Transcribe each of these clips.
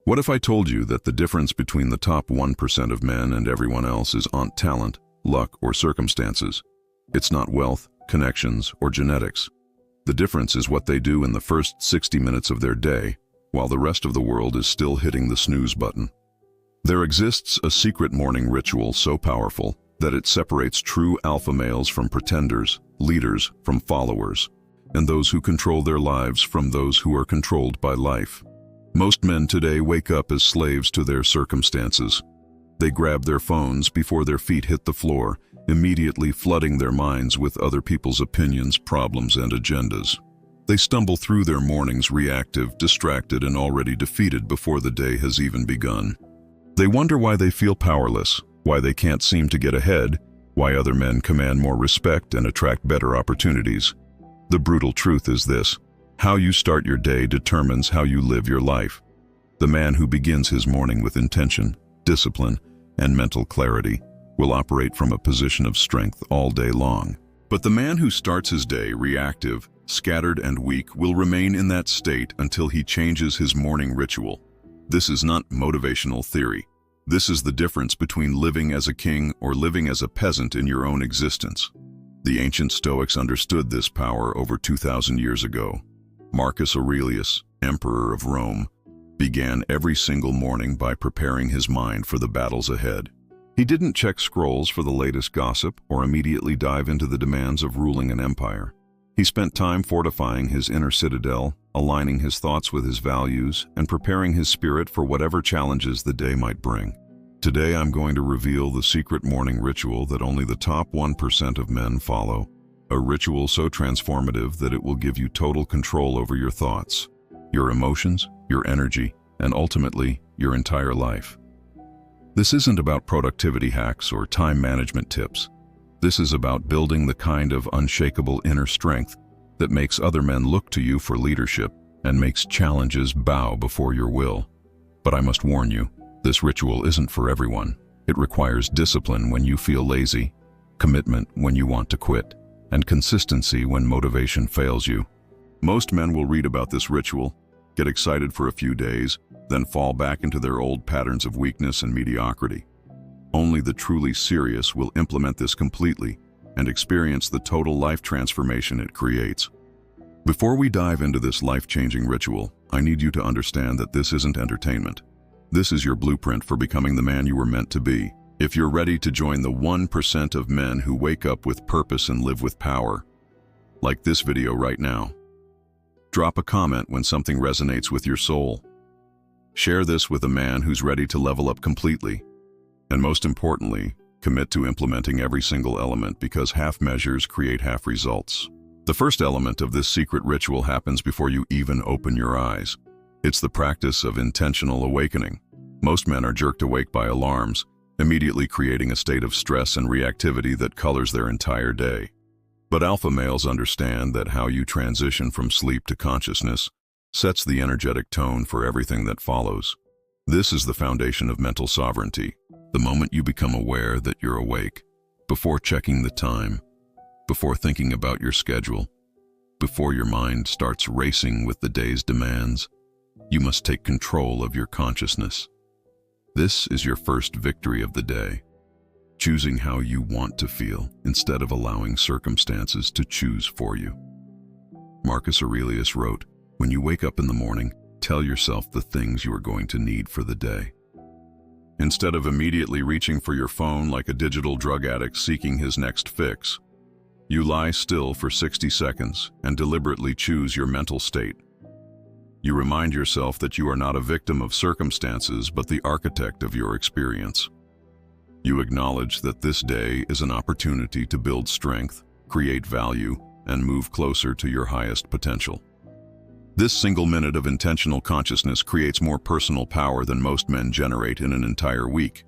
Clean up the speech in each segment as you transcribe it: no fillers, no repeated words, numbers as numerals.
What if I told you that the difference between the top 1% of men and everyone else is on talent, luck, or circumstances? It's not wealth, connections, or genetics. The difference is what they do in the first 60 minutes of their day, while the rest of the world is still hitting the snooze button. There exists a secret morning ritual so powerful that it separates true alpha males from pretenders, leaders from followers, and those who control their lives from those who are controlled by life. Most men today wake up as slaves to their circumstances. They grab their phones before their feet hit the floor, immediately flooding their minds with other people's opinions, problems, and agendas. They stumble through their mornings reactive, distracted, and already defeated before the day has even begun. They wonder why they feel powerless, why they can't seem to get ahead, why other men command more respect and attract better opportunities. The brutal truth is this: how you start your day determines how you live your life. The man who begins his morning with intention, discipline, and mental clarity will operate from a position of strength all day long. But the man who starts his day reactive, scattered, and weak will remain in that state until he changes his morning ritual. This is not motivational theory. This is the difference between living as a king or living as a peasant in your own existence. The ancient Stoics understood this power over 2,000 years ago. Marcus Aurelius, emperor of Rome, began every single morning by preparing his mind for the battles ahead. He didn't check scrolls for the latest gossip or immediately dive into the demands of ruling an empire. He spent time fortifying his inner citadel, aligning his thoughts with his values, and preparing his spirit for whatever challenges the day might bring. Today I'm going to reveal the secret morning ritual that only the top 1% of men follow. A ritual so transformative that it will give you total control over your thoughts, your emotions, your energy, and ultimately, your entire life. This isn't about productivity hacks or time management tips. This is about building the kind of unshakable inner strength that makes other men look to you for leadership and makes challenges bow before your will. But I must warn you, this ritual isn't for everyone. It requires discipline when you feel lazy, commitment when you want to quit, and consistency when motivation fails you. Most men will read about this ritual, get excited for a few days, then fall back into their old patterns of weakness and mediocrity. Only the truly serious will implement this completely and experience the total life transformation it creates. Before we dive into this life-changing ritual, I need you to understand that this isn't entertainment. This is your blueprint for becoming the man you were meant to be. If you're ready to join the 1% of men who wake up with purpose and live with power, like this video right now. Drop a comment when something resonates with your soul. Share this with a man who's ready to level up completely. And most importantly, commit to implementing every single element, because half measures create half results. The first element of this secret ritual happens before you even open your eyes. It's the practice of intentional awakening. Most men are jerked awake by alarms, immediately creating a state of stress and reactivity that colors their entire day. But alpha males understand that how you transition from sleep to consciousness sets the energetic tone for everything that follows. This is the foundation of mental sovereignty. The moment you become aware that you're awake, before checking the time, before thinking about your schedule, before your mind starts racing with the day's demands, you must take control of your consciousness. This is your first victory of the day, choosing how you want to feel instead of allowing circumstances to choose for you. Marcus Aurelius wrote, "When you wake up in the morning, tell yourself the things you are going to need for the day." Instead of immediately reaching for your phone like a digital drug addict seeking his next fix, you lie still for 60 seconds and deliberately choose your mental state. You remind yourself that you are not a victim of circumstances but the architect of your experience. You acknowledge that this day is an opportunity to build strength, create value, and move closer to your highest potential. This single minute of intentional consciousness creates more personal power than most men generate in an entire week.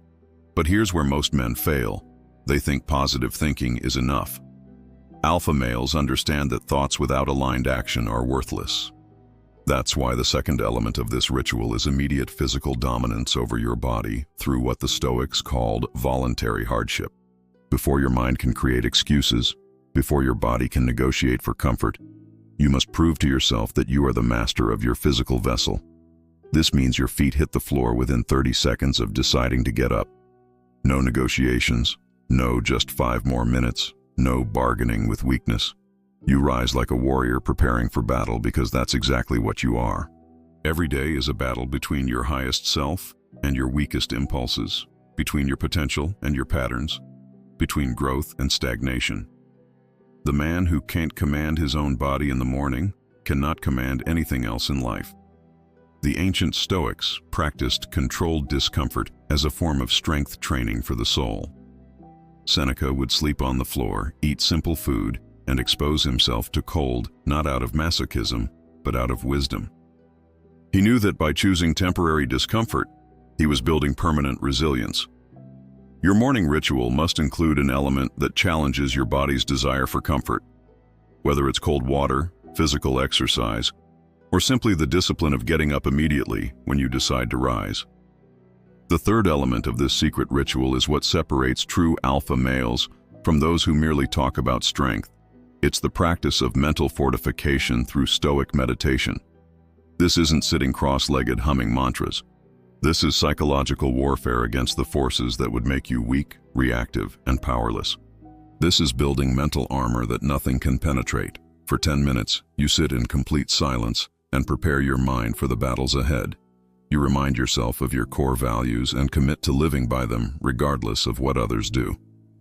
But here's where most men fail. They think positive thinking is enough. Alpha males understand that thoughts without aligned action are worthless. That's why the second element of this ritual is immediate physical dominance over your body through what the Stoics called voluntary hardship. Before your mind can create excuses, before your body can negotiate for comfort, you must prove to yourself that you are the master of your physical vessel. This means your feet hit the floor within 30 seconds of deciding to get up. No negotiations, no just 5 more minutes, no bargaining with weakness. You rise like a warrior preparing for battle because that's exactly what you are. Every day is a battle between your highest self and your weakest impulses, between your potential and your patterns, between growth and stagnation. The man who can't command his own body in the morning cannot command anything else in life. The ancient Stoics practiced controlled discomfort as a form of strength training for the soul. Seneca would sleep on the floor, eat simple food, and expose himself to cold, not out of masochism, but out of wisdom. He knew that by choosing temporary discomfort, he was building permanent resilience. Your morning ritual must include an element that challenges your body's desire for comfort, whether it's cold water, physical exercise, or simply the discipline of getting up immediately when you decide to rise. The third element of this secret ritual is what separates true alpha males from those who merely talk about strength. It's the practice of mental fortification through Stoic meditation. This isn't sitting cross-legged humming mantras. This is psychological warfare against the forces that would make you weak, reactive, and powerless. This is building mental armor that nothing can penetrate. For 10 minutes, you sit in complete silence and prepare your mind for the battles ahead. You remind yourself of your core values and commit to living by them regardless of what others do.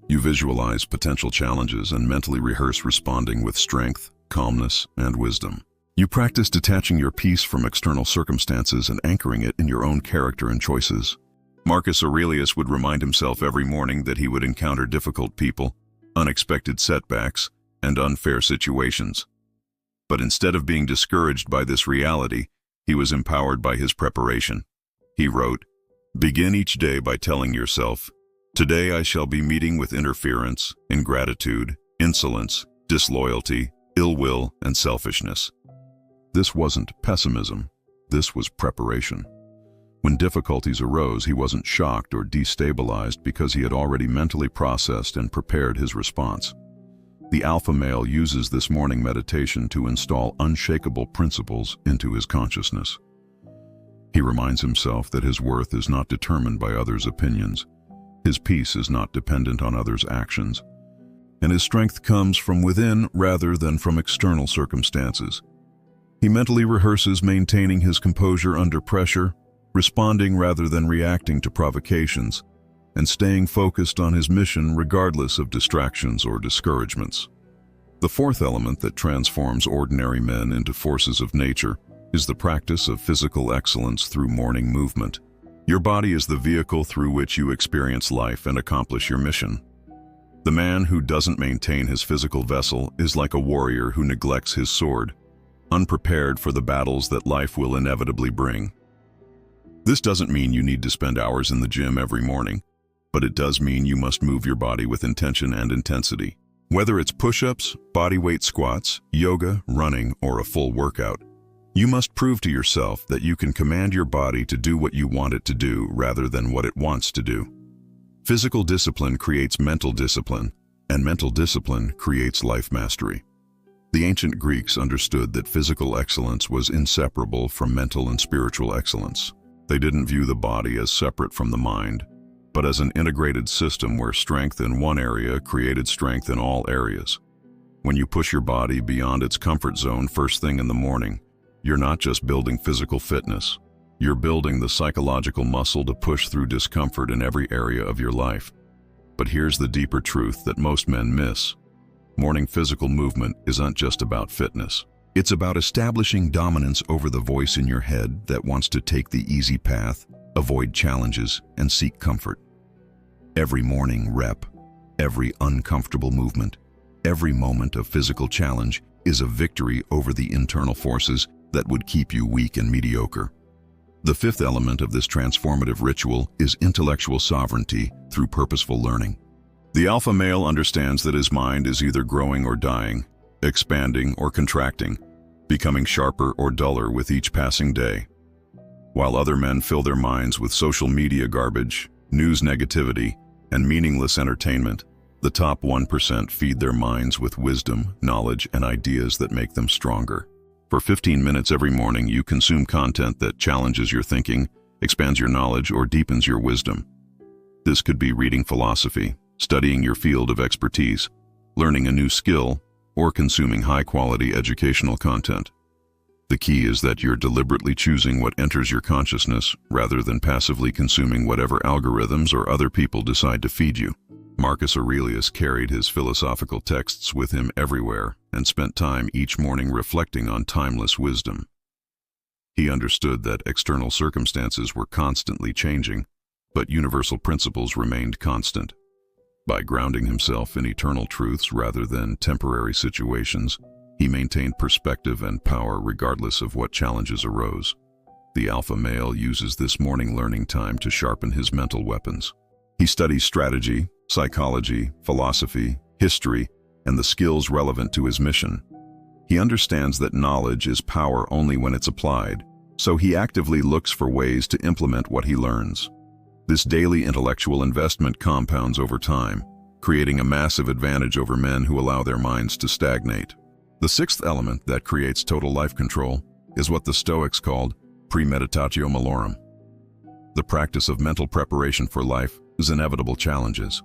You visualize potential challenges and mentally rehearse responding with strength, calmness, and wisdom. You practice detaching your peace from external circumstances and anchoring it in your own character and choices. Marcus Aurelius would remind himself every morning that he would encounter difficult people, unexpected setbacks, and unfair situations. But instead of being discouraged by this reality, he was empowered by his preparation. He wrote, "Begin each day by telling yourself, 'Today I shall be meeting with interference, ingratitude, insolence, disloyalty, ill will, and selfishness.'" This wasn't pessimism. This was preparation. When difficulties arose, he wasn't shocked or destabilized because he had already mentally processed and prepared his response. The alpha male uses this morning meditation to install unshakable principles into his consciousness. He reminds himself that his worth is not determined by others' opinions, his peace is not dependent on others' actions, and his strength comes from within rather than from external circumstances. He mentally rehearses maintaining his composure under pressure, responding rather than reacting to provocations, and staying focused on his mission regardless of distractions or discouragements. The fourth element that transforms ordinary men into forces of nature is the practice of physical excellence through morning movement. Your body is the vehicle through which you experience life and accomplish your mission. The man who doesn't maintain his physical vessel is like a warrior who neglects his sword, unprepared for the battles that life will inevitably bring. This doesn't mean you need to spend hours in the gym every morning, but it does mean you must move your body with intention and intensity. Whether it's push-ups, bodyweight squats, yoga, running, or a full workout, you must prove to yourself that you can command your body to do what you want it to do rather than what it wants to do. Physical discipline creates mental discipline, and mental discipline creates life mastery. The ancient Greeks understood that physical excellence was inseparable from mental and spiritual excellence. They didn't view the body as separate from the mind, but as an integrated system where strength in one area created strength in all areas. When you push your body beyond its comfort zone first thing in the morning, you're not just building physical fitness, you're building the psychological muscle to push through discomfort in every area of your life. But here's the deeper truth that most men miss. Morning physical movement isn't just about fitness. It's about establishing dominance over the voice in your head that wants to take the easy path, avoid challenges, and seek comfort. Every morning rep, every uncomfortable movement, every moment of physical challenge is a victory over the internal forces that would keep you weak and mediocre. The fifth element of this transformative ritual is intellectual sovereignty through purposeful learning. The alpha male understands that his mind is either growing or dying, expanding or contracting, becoming sharper or duller with each passing day. While other men fill their minds with social media garbage, news negativity, and meaningless entertainment, the top 1% feed their minds with wisdom, knowledge, and ideas that make them stronger. For 15 minutes every morning, you consume content that challenges your thinking, expands your knowledge, or deepens your wisdom. This could be reading philosophy, studying your field of expertise, learning a new skill, or consuming high-quality educational content. The key is that you're deliberately choosing what enters your consciousness rather than passively consuming whatever algorithms or other people decide to feed you. Marcus Aurelius carried his philosophical texts with him everywhere and spent time each morning reflecting on timeless wisdom. He understood that external circumstances were constantly changing, but universal principles remained constant. By grounding himself in eternal truths rather than temporary situations, he maintained perspective and power regardless of what challenges arose. The alpha male uses this morning learning time to sharpen his mental weapons. He studies strategy, psychology, philosophy, history, and the skills relevant to his mission. He understands that knowledge is power only when it's applied, so he actively looks for ways to implement what he learns. This daily intellectual investment compounds over time, creating a massive advantage over men who allow their minds to stagnate. The sixth element that creates total life control is what the Stoics called premeditatio malorum. The practice of mental preparation for life is inevitable challenges.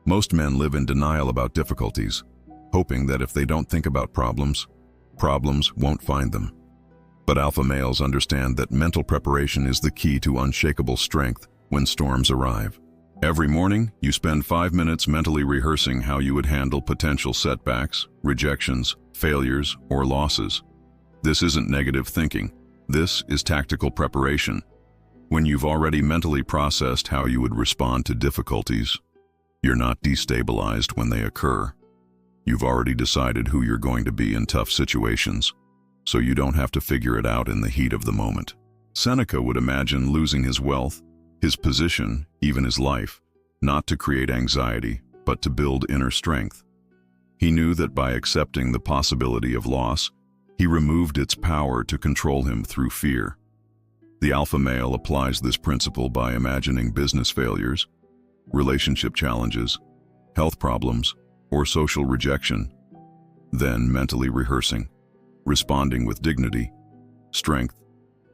Most men live in denial about difficulties, hoping that if they don't think about problems, problems won't find them. But alpha males understand that mental preparation is the key to unshakable strength when storms arrive. Every morning, you spend 5 minutes mentally rehearsing how you would handle potential setbacks, rejections, failures, or losses. This isn't negative thinking. This is tactical preparation. When you've already mentally processed how you would respond to difficulties, you're not destabilized when they occur. You've already decided who you're going to be in tough situations, so you don't have to figure it out in the heat of the moment. Seneca would imagine losing his wealth, his position, even his life, not to create anxiety, but to build inner strength. He knew that by accepting the possibility of loss, he removed its power to control him through fear. The alpha male applies this principle by imagining business failures, relationship challenges, health problems, or social rejection, then mentally rehearsing, responding with dignity, strength,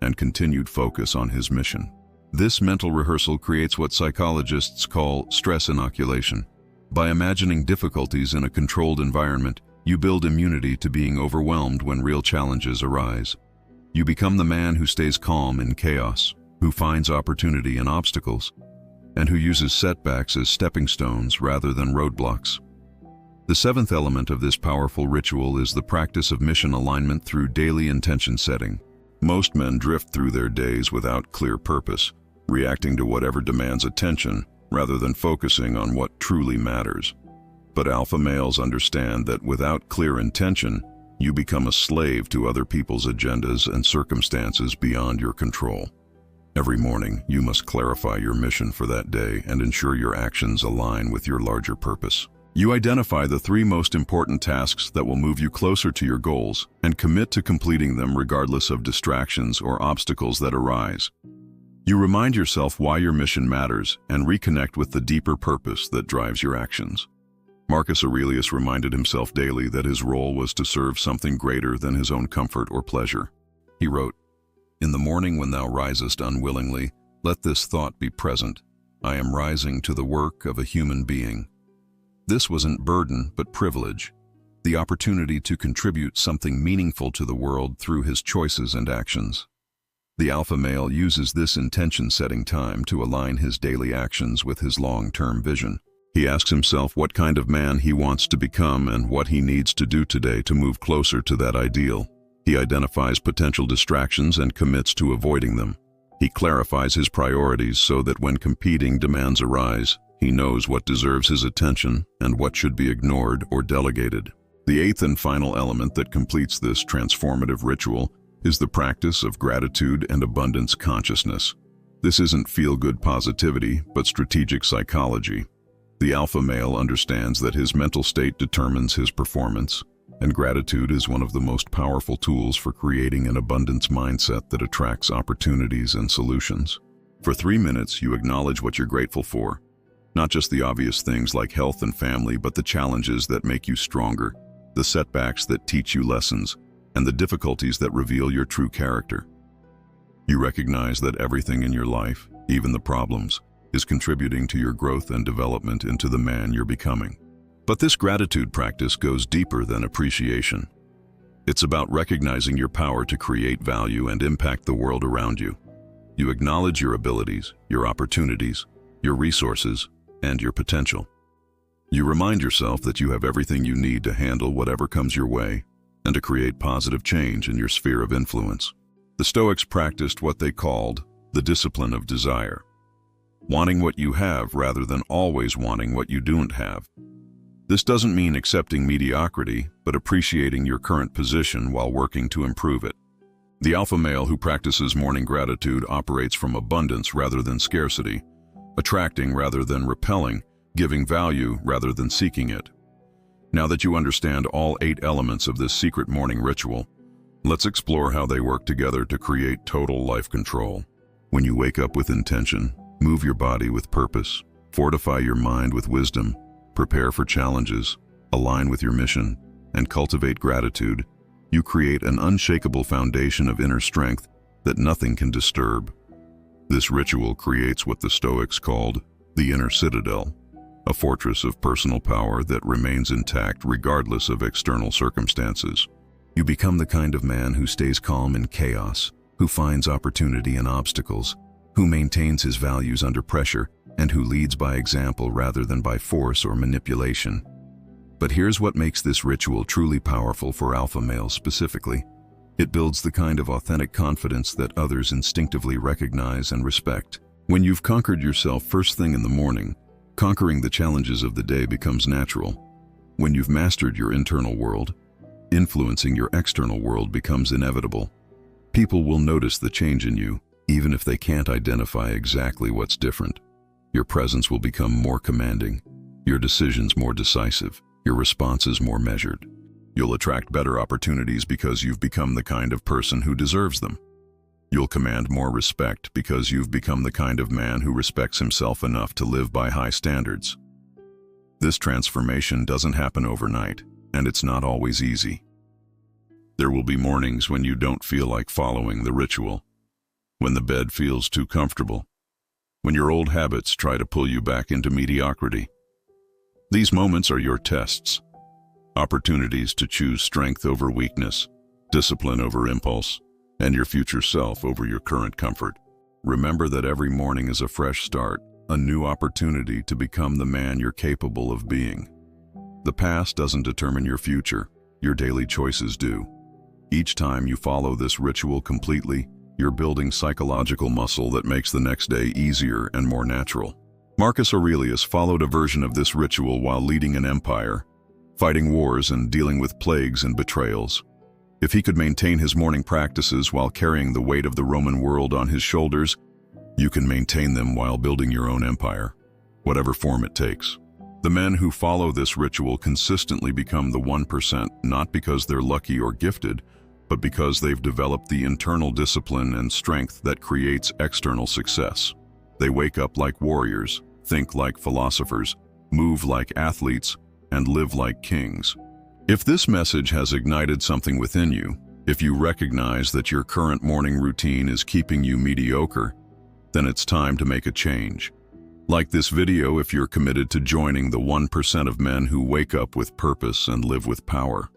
and continued focus on his mission. This mental rehearsal creates what psychologists call stress inoculation. By imagining difficulties in a controlled environment, you build immunity to being overwhelmed when real challenges arise. You become the man who stays calm in chaos, who finds opportunity in obstacles, and who uses setbacks as stepping stones rather than roadblocks. The seventh element of this powerful ritual is the practice of mission alignment through daily intention setting. Most men drift through their days without clear purpose, reacting to whatever demands attention rather than focusing on what truly matters. But alpha males understand that without clear intention, you become a slave to other people's agendas and circumstances beyond your control. Every morning, you must clarify your mission for that day and ensure your actions align with your larger purpose. You identify the 3 most important tasks that will move you closer to your goals and commit to completing them regardless of distractions or obstacles that arise. You remind yourself why your mission matters and reconnect with the deeper purpose that drives your actions. Marcus Aurelius reminded himself daily that his role was to serve something greater than his own comfort or pleasure. He wrote, "In the morning when thou risest unwillingly, let this thought be present: I am rising to the work of a human being." This wasn't burden, but privilege, the opportunity to contribute something meaningful to the world through his choices and actions. The alpha male uses this intention-setting time to align his daily actions with his long-term vision. He asks himself what kind of man he wants to become and what he needs to do today to move closer to that ideal. He identifies potential distractions and commits to avoiding them. He clarifies his priorities so that when competing demands arise, he knows what deserves his attention and what should be ignored or delegated. The 8th and final element that completes this transformative ritual is the practice of gratitude and abundance consciousness. This isn't feel-good positivity, but strategic psychology. The alpha male understands that his mental state determines his performance, and gratitude is one of the most powerful tools for creating an abundance mindset that attracts opportunities and solutions. For 3 minutes, you acknowledge what you're grateful for. Not just the obvious things like health and family, but the challenges that make you stronger, the setbacks that teach you lessons, and the difficulties that reveal your true character. You recognize that everything in your life, even the problems, is contributing to your growth and development into the man you're becoming. But this gratitude practice goes deeper than appreciation. It's about recognizing your power to create value and impact the world around you. You acknowledge your abilities, your opportunities, your resources, and your potential. You remind yourself that you have everything you need to handle whatever comes your way and to create positive change in your sphere of influence. The Stoics practiced what they called the discipline of desire, wanting what you have rather than always wanting what you don't have. This doesn't mean accepting mediocrity, but appreciating your current position while working to improve it. The alpha male who practices morning gratitude operates from abundance rather than scarcity, attracting rather than repelling, giving value rather than seeking it. Now that you understand all 8 elements of this secret morning ritual, let's explore how they work together to create total life control. When you wake up with intention, move your body with purpose, fortify your mind with wisdom, prepare for challenges, align with your mission, and cultivate gratitude, you create an unshakable foundation of inner strength that nothing can disturb. This ritual creates what the Stoics called the inner citadel, a fortress of personal power that remains intact regardless of external circumstances. You become the kind of man who stays calm in chaos, who finds opportunity in obstacles, who maintains his values under pressure, and who leads by example rather than by force or manipulation. But here's what makes this ritual truly powerful for alpha males specifically. It builds the kind of authentic confidence that others instinctively recognize and respect. When you've conquered yourself first thing in the morning, conquering the challenges of the day becomes natural. When you've mastered your internal world, influencing your external world becomes inevitable. People will notice the change in you, even if they can't identify exactly what's different. Your presence will become more commanding, your decisions more decisive, your responses more measured. You'll attract better opportunities because you've become the kind of person who deserves them. You'll command more respect because you've become the kind of man who respects himself enough to live by high standards. This transformation doesn't happen overnight, and it's not always easy. There will be mornings when you don't feel like following the ritual, when the bed feels too comfortable, when your old habits try to pull you back into mediocrity. These moments are your tests, opportunities to choose strength over weakness, discipline over impulse, and your future self over your current comfort. Remember that every morning is a fresh start, a new opportunity to become the man you're capable of being. The past doesn't determine your future, your daily choices do. Each time you follow this ritual completely, you're building psychological muscle that makes the next day easier and more natural. Marcus Aurelius followed a version of this ritual while leading an empire, fighting wars and dealing with plagues and betrayals. If he could maintain his morning practices while carrying the weight of the Roman world on his shoulders, you can maintain them while building your own empire, whatever form it takes. The men who follow this ritual consistently become the 1%, not because they're lucky or gifted, but because they've developed the internal discipline and strength that creates external success. They wake up like warriors, think like philosophers, move like athletes, and live like kings. If this message has ignited something within you, if you recognize that your current morning routine is keeping you mediocre, then it's time to make a change. Like this video if you're committed to joining the 1% of men who wake up with purpose and live with power.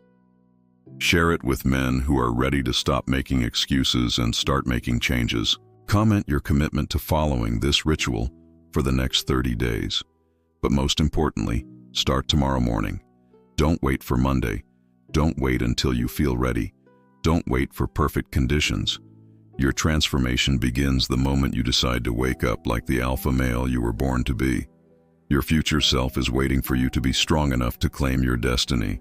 Share it with men who are ready to stop making excuses and start making changes. Comment your commitment to following this ritual for the next 30 days. But most importantly, start tomorrow morning. Don't wait for Monday. Don't wait until you feel ready. Don't wait for perfect conditions. Your transformation begins the moment you decide to wake up like the alpha male you were born to be. Your future self is waiting for you to be strong enough to claim your destiny.